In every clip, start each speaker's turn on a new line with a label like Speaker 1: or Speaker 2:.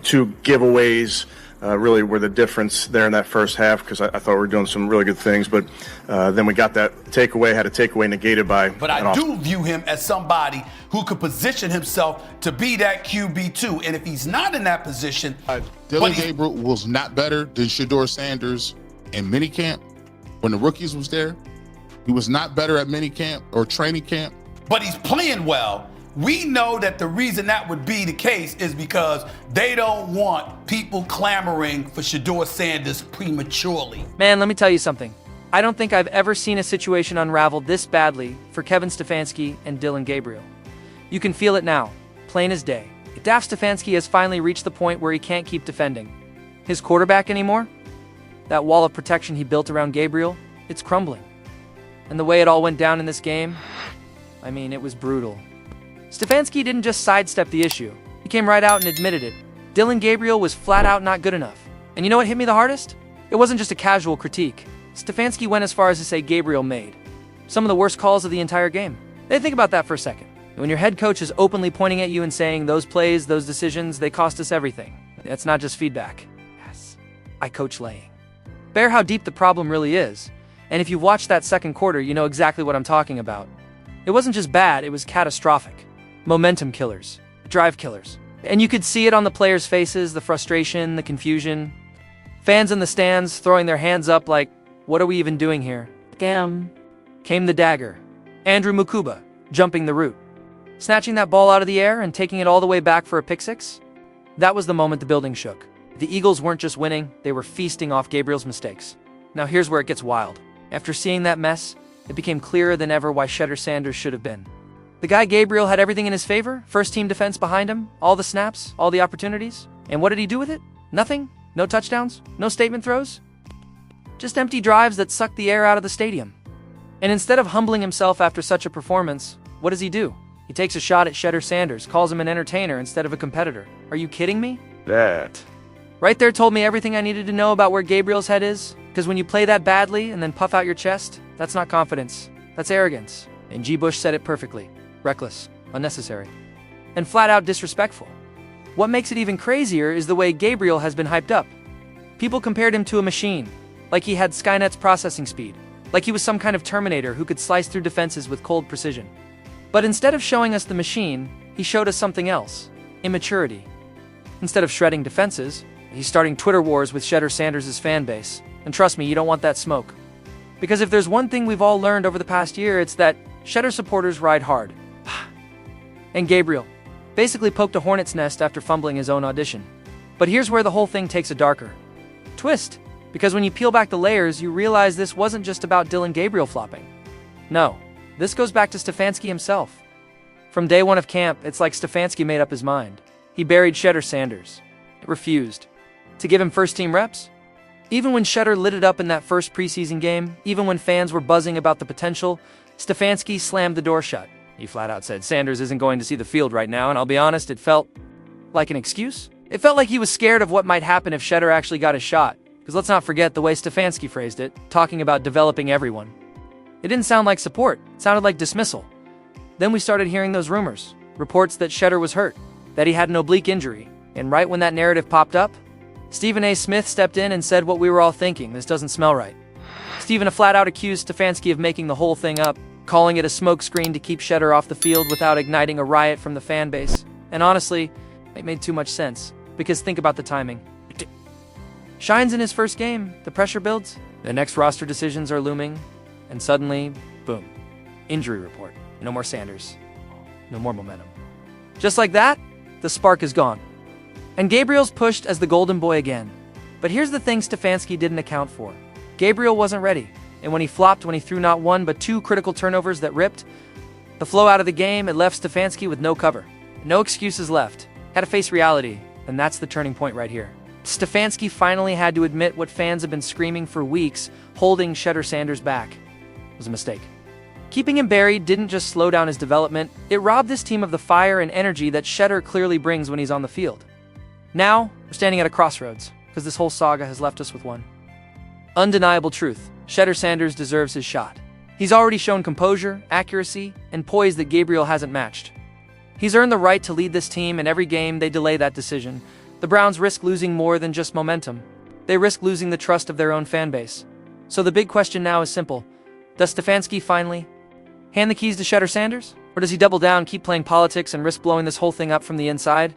Speaker 1: two giveaways really were the difference there in that first half, because I thought we were doing some really good things. But then we got that takeaway, had a takeaway negated by.
Speaker 2: But I do view him as somebody who could position himself to be that QB2. And if he's not in that position.
Speaker 3: Dillon Gabriel was not better than Shedeur Sanders in minicamp when the rookies was there. He was not better at minicamp or training camp.
Speaker 2: But he's playing well. We know that the reason that would be the case is because they don't want people clamoring for Shedeur Sanders prematurely.
Speaker 4: Man, let me tell you something. I don't think I've ever seen a situation unravel this badly for Kevin Stefanski and Dillon Gabriel. You can feel it now, plain as day. Daft Stefanski has finally reached the point where he can't keep defending his quarterback anymore. That wall of protection he built around Gabriel, it's crumbling. And the way it all went down in this game, I mean, it was brutal. Stefanski didn't just sidestep the issue. He came right out and admitted it. Dillon Gabriel was flat out not good enough. And you know what hit me the hardest? It wasn't just a casual critique. Stefanski went as far as to say Gabriel made some of the worst calls of the entire game. Hey, think about that for a second. When your head coach is openly pointing at you and saying those plays, those decisions, they cost us everything. That's not just feedback. Yes, I coach laying. Bear how deep the problem really is. And if you've watched that second quarter, you know exactly what I'm talking about. It wasn't just bad, it was catastrophic. Momentum killers, drive killers. And you could see it on the players' faces, the frustration, the confusion. Fans in the stands throwing their hands up like, what are we even doing here? Damn. Came the dagger. Andrew Mukuba, jumping the route. Snatching that ball out of the air and taking it all the way back for a pick six? That was the moment the building shook. The Eagles weren't just winning, they were feasting off Gabriel's mistakes. Now here's where it gets wild. After seeing that mess, it became clearer than ever why Shedeur Sanders should have been. The guy Gabriel had everything in his favor, first team defense behind him, all the snaps, all the opportunities. And what did he do with it? Nothing? No touchdowns? No statement throws? Just empty drives that sucked the air out of the stadium. And instead of humbling himself after such a performance, what does he do? He takes a shot at Shedeur Sanders, calls him an entertainer instead of a competitor. Are you kidding me?
Speaker 1: That.
Speaker 4: Right there told me everything I needed to know about where Gabriel's head is. Because when you play that badly and then puff out your chest, that's not confidence. That's arrogance. And G. Bush said it perfectly. Reckless, unnecessary, and flat out disrespectful. What makes it even crazier is the way Gabriel has been hyped up. People compared him to a machine, like he had Skynet's processing speed, like he was some kind of Terminator who could slice through defenses with cold precision. But instead of showing us the machine, he showed us something else: immaturity. Instead of shredding defenses, he's starting Twitter wars with Shedeur Sanders' fan base. And trust me, you don't want that smoke. Because if there's one thing we've all learned over the past year, it's that Shedeur supporters ride hard. And Gabriel basically poked a hornet's nest after fumbling his own audition. But here's where the whole thing takes a darker twist. Because when you peel back the layers, you realize this wasn't just about Dillon Gabriel flopping. No, this goes back to Stefanski himself. From day one of camp, it's like Stefanski made up his mind. He buried Shedeur Sanders. Refused to give him first-team reps. Even when Shedeur lit it up in that first preseason game, even when fans were buzzing about the potential, Stefanski slammed the door shut. He flat out said Sanders isn't going to see the field right now, and I'll be honest, it felt like an excuse. It felt like he was scared of what might happen if Shedeur actually got a shot. Because let's not forget the way Stefanski phrased it, talking about developing everyone. It didn't sound like support, it sounded like dismissal. Then we started hearing those rumors, reports that Shedeur was hurt, that he had an oblique injury, and right when that narrative popped up, Stephen A. Smith stepped in and said what we were all thinking: this doesn't smell right. Stephen flat out accused Stefanski of making the whole thing up, calling it a smokescreen to keep Shedeur off the field without igniting a riot from the fan base. And honestly, it made too much sense, because think about the timing. Shines in his first game, the pressure builds, the next roster decisions are looming, and suddenly, boom, injury report. No more Sanders. No more momentum. Just like that, the spark is gone. And Gabriel's pushed as the golden boy again. But here's the thing Stefanski didn't account for. Gabriel wasn't ready. And when he flopped, when he threw not one but two critical turnovers that ripped the flow out of the game, it left Stefanski with no cover. No excuses left. Had to face reality. And that's the turning point right here. Stefanski finally had to admit what fans have been screaming for weeks: holding Shedeur Sanders back was a mistake. Keeping him buried didn't just slow down his development, it robbed this team of the fire and energy that Shedeur clearly brings when he's on the field. Now, we're standing at a crossroads, because this whole saga has left us with one undeniable truth: Shedeur Sanders deserves his shot. He's already shown composure, accuracy, and poise that Gabriel hasn't matched. He's earned the right to lead this team, and every game they delay that decision, The Browns risk losing more than just momentum. They risk losing the trust of their own fan base. So the big question now is simple. Does Stefanski finally hand the keys to Shedeur Sanders? Or does he double down, keep playing politics, and risk blowing this whole thing up from the inside?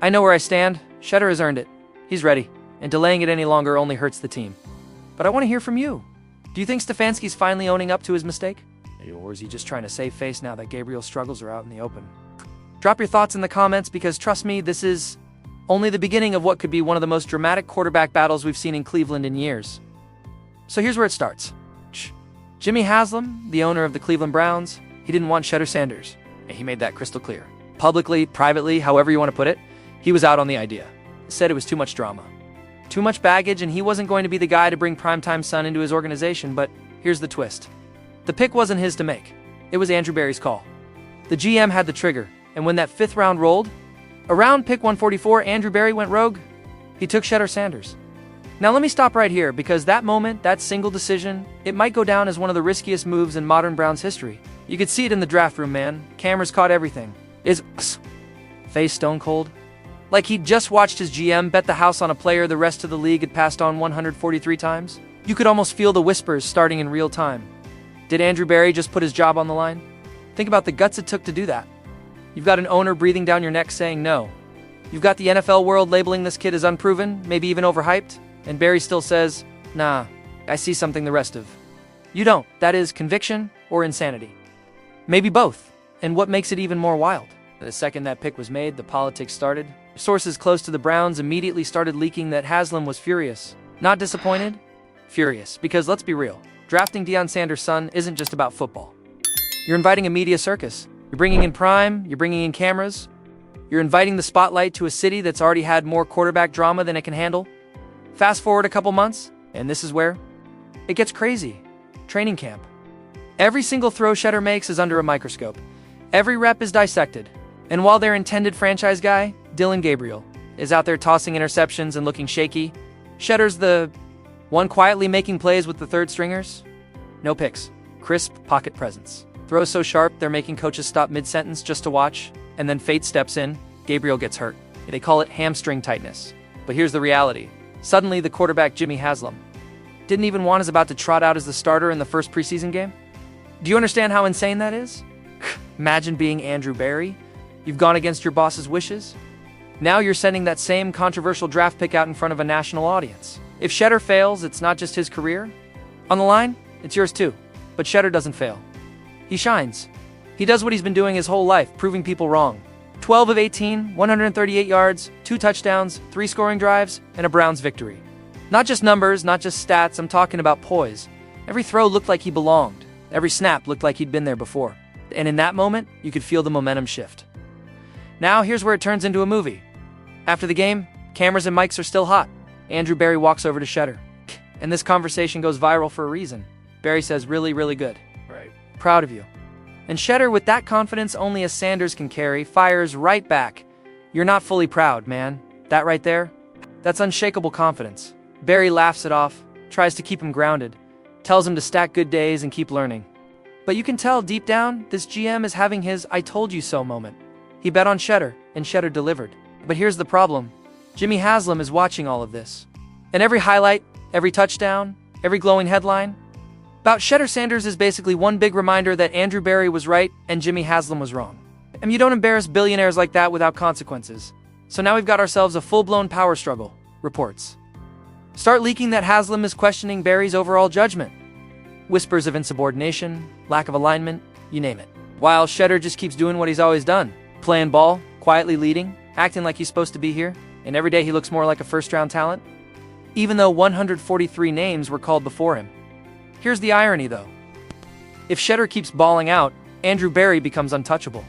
Speaker 4: I know where I stand. Shedeur has earned it. He's ready. And delaying it any longer only hurts the team. But I want to hear from you. Do you think Stefanski's finally owning up to his mistake? Or is he just trying to save face now that Gabriel's struggles are out in the open? Drop your thoughts in the comments because trust me, this is only the beginning of what could be one of the most dramatic quarterback battles we've seen in Cleveland in years. So here's where it starts. Jimmy Haslam, the owner of the Cleveland Browns, he didn't want Shedeur Sanders. And he made that crystal clear. Publicly, privately, however you want to put it, he was out on the idea. Said it was too much drama. Too much baggage, and he wasn't going to be the guy to bring primetime son into his organization, but here's the twist. The pick wasn't his to make. It was Andrew Berry's call. The GM had the trigger, and when that 5th round rolled, around pick 144, Andrew Berry went rogue. He took Shedeur Sanders. Now let me stop right here, because that moment, that single decision, it might go down as one of the riskiest moves in modern Browns history. You could see it in the draft room, man. Cameras caught everything. Is face stone cold? Like he'd just watched his GM bet the house on a player the rest of the league had passed on 143 times. You could almost feel the whispers starting in real time. Did Andrew Berry just put his job on the line? Think about the guts it took to do that. You've got an owner breathing down your neck saying no. You've got the NFL world labeling this kid as unproven, maybe even overhyped, and Berry still says, nah, I see something the rest of you don't. That is conviction or insanity. Maybe both. And what makes it even more wild? The second that pick was made, the politics started. Sources close to the Browns immediately started leaking that Haslam was furious. Not disappointed, furious. Because let's be real, drafting Deion Sanders' son isn't just about football. You're inviting a media circus. You're bringing in prime, you're bringing in cameras. You're inviting the spotlight to a city that's already had more quarterback drama than it can handle. Fast forward a couple months, and this is where it gets crazy. Training camp. Every single throw Shedeur makes is under a microscope. Every rep is dissected. And while their intended franchise guy, Dillon Gabriel, is out there tossing interceptions and looking shaky, Shedeur's the one quietly making plays with the third stringers. No picks. Crisp pocket presence. Throws so sharp they're making coaches stop mid-sentence just to watch, and then fate steps in, Gabriel gets hurt. They call it hamstring tightness. But here's the reality. Suddenly the quarterback Jimmy Haslam didn't even want is about to trot out as the starter in the first preseason game. Do you understand how insane that is? Imagine being Andrew Berry. You've gone against your boss's wishes. Now you're sending that same controversial draft pick out in front of a national audience. If Shedeur fails, it's not just his career on the line, it's yours too. But Shedeur doesn't fail. He shines. He does what he's been doing his whole life, proving people wrong. 12 of 18, 138 yards, 2 touchdowns, 3 scoring drives, and a Browns victory. Not just numbers, not just stats, I'm talking about poise. Every throw looked like he belonged. Every snap looked like he'd been there before. And in that moment, you could feel the momentum shift. Now, here's where it turns into a movie. After the game, cameras and mics are still hot. Andrew Berry walks over to Shedeur. And this conversation goes viral for a reason. Berry says, really, really good. Right. Proud of you. And Shedeur, with that confidence only a Sanders can carry, fires right back. You're not fully proud, man. That right there? That's unshakable confidence. Berry laughs it off, tries to keep him grounded, tells him to stack good days and keep learning. But you can tell deep down, this GM is having his I told you so moment. He bet on Shedeur, and Shedeur delivered. But here's the problem. Jimmy Haslam is watching all of this. And every highlight, every touchdown, every glowing headline about Shedeur Sanders is basically one big reminder that Andrew Berry was right and Jimmy Haslam was wrong. And you don't embarrass billionaires like that without consequences. So now we've got ourselves a full-blown power struggle, reports start leaking that Haslam is questioning Berry's overall judgment. Whispers of insubordination, lack of alignment, you name it. While Shedeur just keeps doing what he's always done. Playing ball, quietly leading, acting like he's supposed to be here, and every day he looks more like a first-round talent. Even though 143 names were called before him. Here's the irony, though. If Shedeur keeps balling out, Andrew Berry becomes untouchable.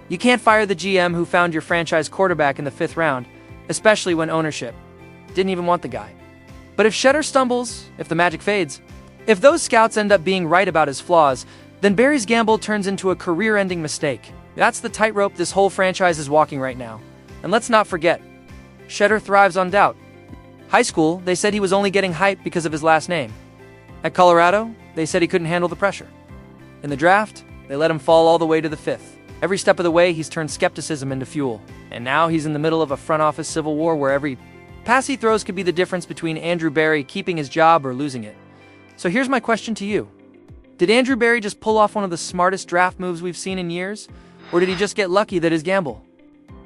Speaker 4: You can't fire the GM who found your franchise quarterback in the 5th round, especially when ownership didn't even want the guy. But if Shedeur stumbles, if the magic fades, if those scouts end up being right about his flaws, then Berry's gamble turns into a career-ending mistake. That's the tightrope this whole franchise is walking right now. And let's not forget, Shedeur thrives on doubt. High school, they said he was only getting hype because of his last name. At Colorado, they said he couldn't handle the pressure. In the draft, they let him fall all the way to the 5th. Every step of the way, he's turned skepticism into fuel. And now he's in the middle of a front office civil war where every pass he throws could be the difference between Andrew Berry keeping his job or losing it. So here's my question to you. Did Andrew Berry just pull off one of the smartest draft moves we've seen in years? Or did he just get lucky that his gamble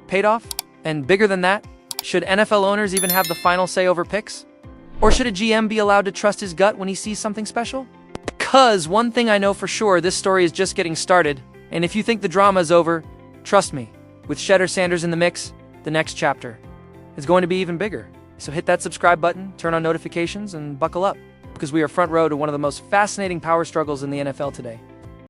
Speaker 4: paid off? And bigger than that, should NFL owners even have the final say over picks? Or should a GM be allowed to trust his gut when he sees something special? 'Cause one thing I know for sure, this story is just getting started. And if you think the drama is over, trust me, with Shedeur Sanders in the mix, the next chapter is going to be even bigger. So hit that subscribe button, turn on notifications, and buckle up, because we are front row to one of the most fascinating power struggles in the NFL today.